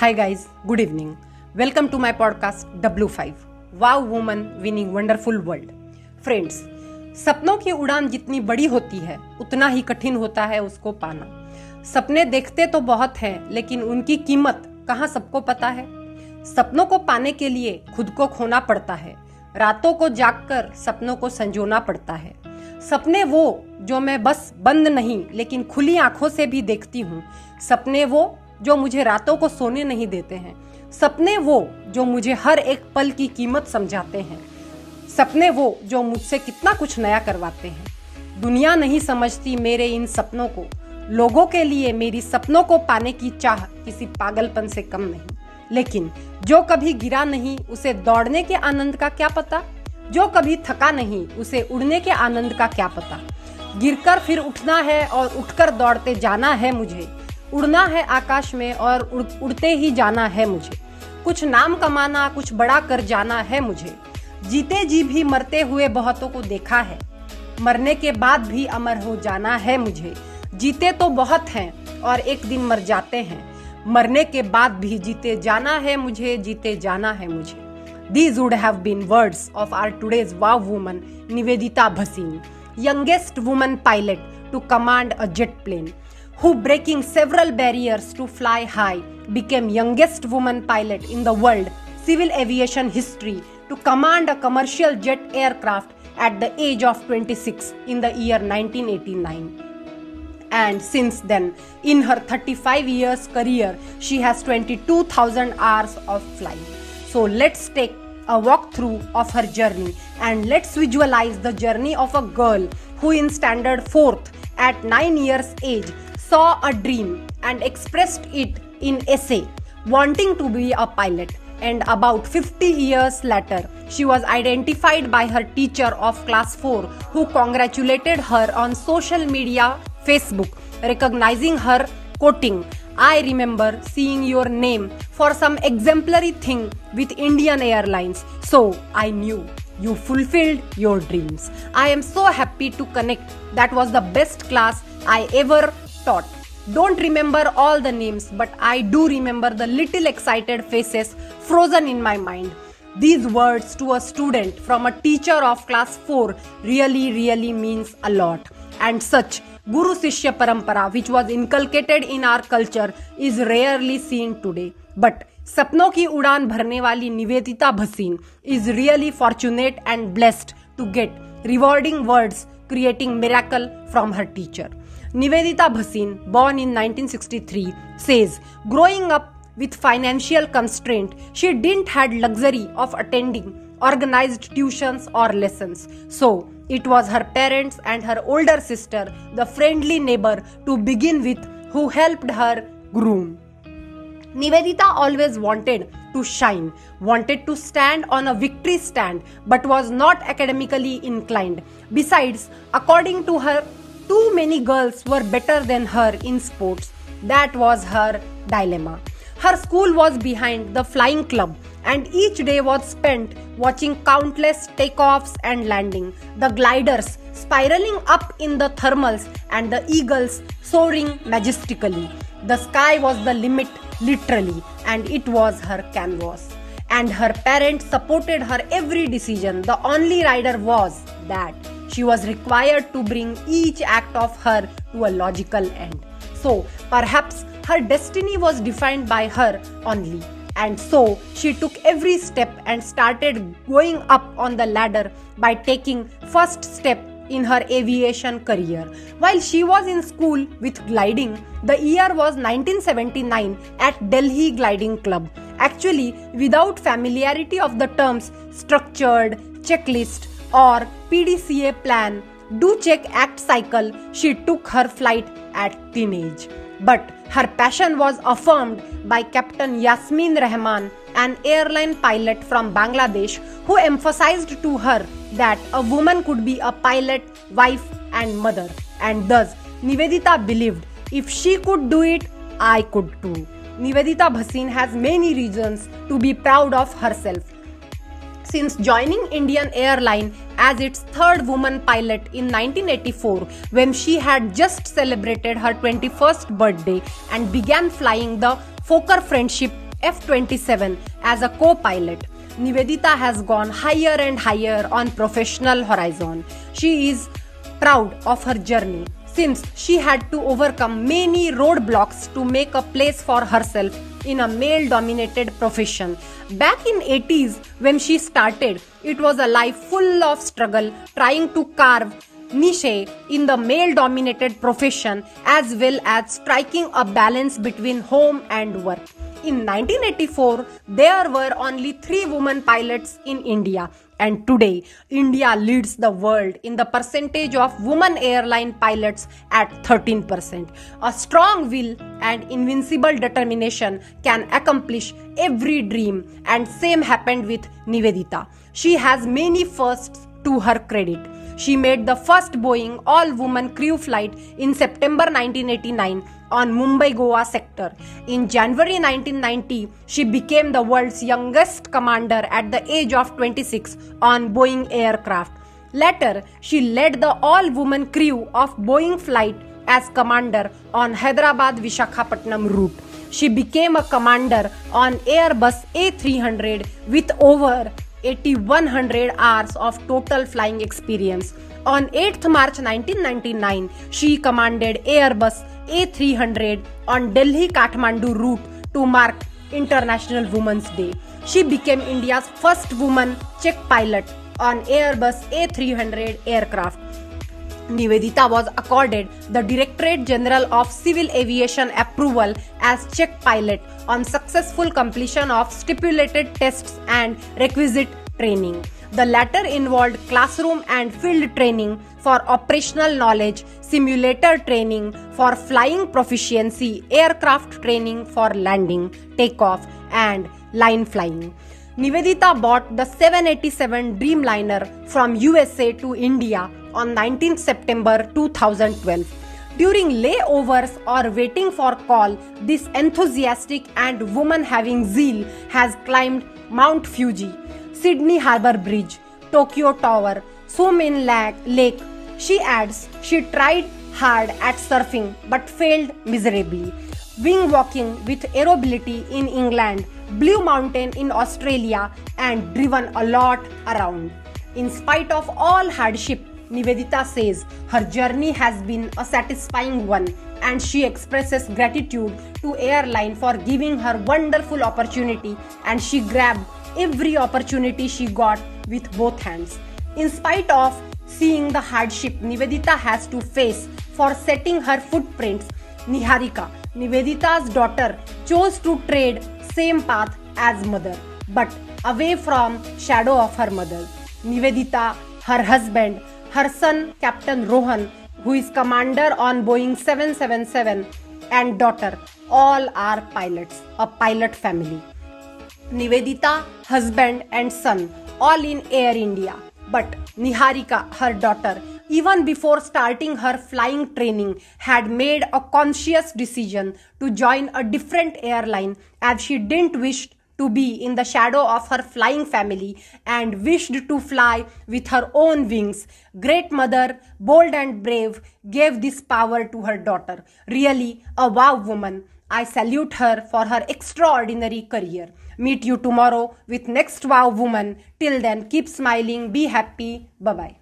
Hi guys, good evening. Welcome to my podcast W5. Wow woman winning wonderful world. Friends, सपनों की उड़ान जितनी बड़ी होती है उतना ही कठिन होता है उसको पाना। सपने देखते तो बहुत हैं, लेकिन उनकी कीमत कहाँ सबको पता है। सपनों को पाने के लिए खुद को खोना पड़ता है। रातों को जागकर सपनों को संजोना पड़ता है। सपने वो जो मैं बस बंद नहीं लेकिन खुली आंखों से भी देखती हूँ। सपने वो जो मुझे रातों को सोने नहीं देते हैं। सपने वो जो मुझे हर एक पल की कीमत समझाते हैं। सपने वो जो मुझसे कितना कुछ नया करवाते हैं। दुनिया नहीं समझती मेरे इन सपनों को। लोगों के लिए मेरी सपनों को पाने की चाह किसी पागलपन से कम नहीं। लेकिन जो कभी गिरा नहीं उसे दौड़ने के आनंद का क्या पता। जो कभी थका नहीं उसे उड़ने के आनंद का क्या पता। गिरकर फिर उठना है और उठकर दौड़ते जाना है मुझे। उड़ना है आकाश में और उड़ते ही जाना है मुझे। कुछ नाम कमाना, कुछ बड़ा कर जाना है मुझे। जीते जी भी मरते हुए बहुतों को देखा है। मरने के बाद भी अमर हो जाना है मुझे। जीते तो बहुत हैं और एक दिन मर जाते हैं। मरने के बाद भी जीते जाना है मुझे, जीते जाना है मुझे। These would have been words of our today's wow woman, Nivedita Bhasin, youngest woman pilot to command a jet plane, who breaking several barriers to fly high, became youngest woman pilot in the world civil aviation history to command a commercial jet aircraft at the age of 26 in the year 1989. And since then, in her 35 years career, she has 22,000 hours of flying. So let's take a walkthrough of her journey and let's visualize the journey of a girl who in standard 4th at 9 years age saw a dream and expressed it in essay, wanting to be a pilot. And about 50 years later, she was identified by her teacher of class 4 who congratulated her on social media Facebook, recognizing her, quoting, "I remember seeing your name for some exemplary thing with Indian Airlines, so I knew you fulfilled your dreams. I am so happy to connect. That was the best class I ever taught. Don't remember all the names, but I do remember the little excited faces frozen in my mind." These words to a student from a teacher of class 4 really means a lot. And such Guru Sishya Parampara, which was inculcated in our culture, is rarely seen today. But सपनों की उड़ान भरने वाली Nivedita Bhasin is really fortunate and blessed to get rewarding words creating miracle from her teacher. Nivedita Bhasin, born in 1963, says, growing up with financial constraint, she didn't had luxury of attending organized tuitions or lessons. So it was her parents and her older sister, the friendly neighbor to begin with, who helped her groom. Nivedita always wanted to shine, wanted to stand on a victory stand, but was not academically inclined. Besides, according to her, too many girls were better than her in sports. That was her dilemma. Her school was behind the flying club, and each day was spent watching countless takeoffs and landing, the gliders spiraling up in the thermals and the eagles soaring majestically. The sky was the limit, literally, and it was her canvas. And her parents supported her every decision. The only rider was that she was required to bring each act of her to a logical end. So perhaps her destiny was defined by her only. And so she took every step and started going up on the ladder by taking first step in her aviation career. While she was in school with gliding, the year was 1979 at Delhi Gliding Club. Actually, without familiarity of the terms structured, checklist or PDCA plan, do check act cycle, she took her flight at teenage. But her passion was affirmed by Captain Yasmin Rahman, an airline pilot from Bangladesh, who emphasized to her that a woman could be a pilot, wife and mother. And thus, Nivedita believed, if she could do it, I could too. Nivedita Bhasin has many reasons to be proud of herself. Since joining Indian Airline as its third woman pilot in 1984, when she had just celebrated her 21st birthday and began flying the Fokker Friendship F-27 as a co-pilot. Nivedita has gone higher and higher on professional horizon. She is proud of her journey since she had to overcome many roadblocks to make a place for herself in a male-dominated profession. Back in 80s when she started, it was a life full of struggle trying to carve niche in the male-dominated profession as well as striking a balance between home and work. In 1984, there were only 3 women pilots in India, and today India leads the world in the percentage of women airline pilots at 13%. A strong will and invincible determination can accomplish every dream, and same happened with Nivedita. She has many firsts to her credit. She made the first Boeing all-woman crew flight in September 1989 on Mumbai-Goa sector. In January 1990, she became the world's youngest commander at the age of 26 on Boeing aircraft. Later, she led the all-woman crew of Boeing flight as commander on Hyderabad-Visakhapatnam route. She became a commander on Airbus A300 with over 8,100 hours of total flying experience. On 8th March 1999, she commanded Airbus A300 on Delhi-Kathmandu route to mark International Women's Day. She became India's first woman check pilot on Airbus A300 aircraft. Nivedita was accorded the Directorate General of Civil Aviation approval as check pilot on successful completion of stipulated tests and requisite training. The latter involved classroom and field training for operational knowledge, simulator training for flying proficiency, aircraft training for landing, takeoff, and line flying. Nivedita bought the 787 Dreamliner from USA to India on 19 September 2012. During layovers or waiting for call, this enthusiastic and woman having zeal has climbed Mount Fuji, Sydney Harbour Bridge, Tokyo Tower, Sumin Lake. She adds, she tried hard at surfing but failed miserably. Wing walking with aerobility in England, Blue Mountain in Australia, and driven a lot around. In spite of all hardship, Nivedita says her journey has been a satisfying one, and she expresses gratitude to airline for giving her wonderful opportunity, and she grabbed every opportunity she got with both hands. In spite of seeing the hardship Nivedita has to face for setting her footprints, Niharika, Nivedita's daughter, chose to trade same path as mother, but away from shadow of her mother. Nivedita, her husband, her son Captain Rohan, who is commander on Boeing 777, and daughter, all are pilots, a pilot family. Nivedita, husband and son, all in Air India. But Niharika, her daughter, even before starting her flying training, had made a conscious decision to join a different airline as she didn't wish to be in the shadow of her flying family and wished to fly with her own wings. Great mother, bold and brave, gave this power to her daughter. Really a wow woman. I salute her for her extraordinary career. Meet you tomorrow with next wow woman. Till then, keep smiling, be happy. Bye-bye.